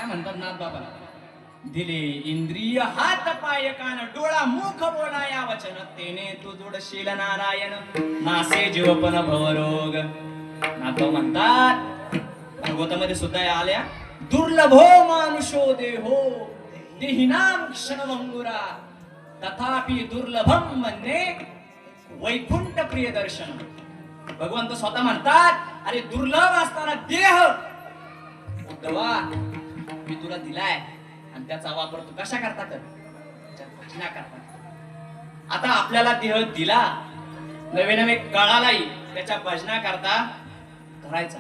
काय म्हणतात नाथ बाबा, दिले इंद्रिय हात पाय कान डोळा मुख बोला या वचन, तेने तू जोडशील नारायण नासे जीवपन भवरोग. नाथ म्हणतात भागवतामध्ये सुद्धा या आल्या, दुर्लभो मानुषो देहो देहिनाम क्षणभंगुरा तथापि दुर्लभम म्हणणे वैकुंठ प्रिय दर्शन. भगवंत स्वतः म्हणतात, अरे दुर्लभ असताना देह उद्धवा मी तुला दिलाय आणि त्याचा वापर तू कशा करता कर, भजना करता. आता आपल्याला देह दिला, नवे नवे कळालाही त्याच्या भजना करता करायचा.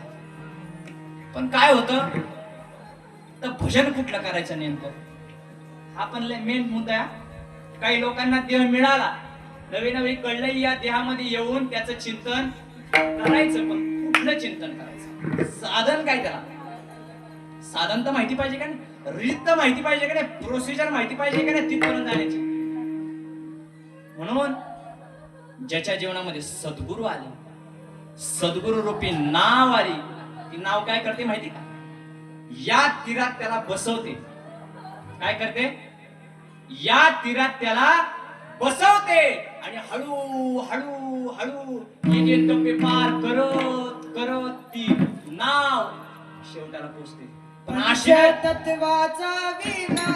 पण काय होतं तर भजन कुठलं करायचं नेमकं, हा पण मेन मुद्दा आहे. काही लोकांना देह मिळाला, नवे नवे कळलंही या देहामध्ये येऊन त्याचं चिंतन करायचं, पण कुठलं चिंतन करायचं, साधन काय, त्याला साधन तर माहिती पाहिजे का नाही, रीत तर माहिती पाहिजे का नाही, प्रोसिजर माहिती पाहिजे का नाही तिथपर्यंत जाण्याची. म्हणून ज्याच्या जीवनामध्ये सद्गुरू आले, सद्गुरू रूपी नाव आली, ती नाव काय करते माहिती का, या तीरात त्याला बसवते. काय करते, या तीरात त्याला बसवते आणि हळू हळू हळू एक टप्पे पार करत करत ती नाव शेवटाला पोहोचते. पण अशा तत्वाचा विना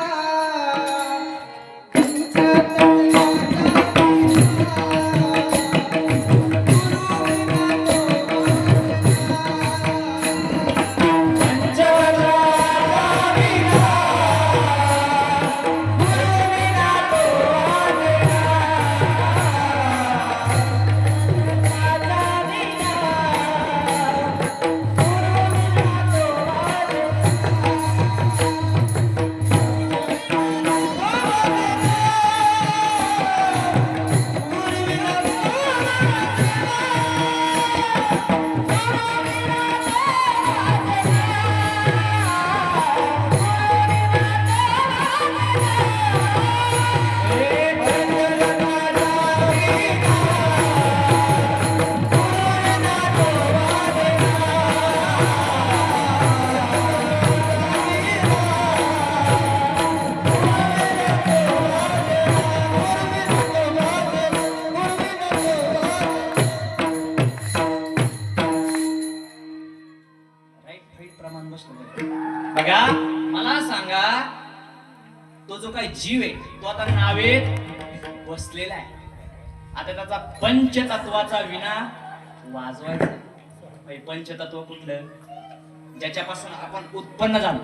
बघा. मला सांगा, तो जो काही जीव आहे तो आता नावेत बसलेला आहे. आता त्याचा पंचतत्वाचा विना वाजवायचा. पंचतत्व कुठलं, ज्याच्यापासून आपण उत्पन्न झालो,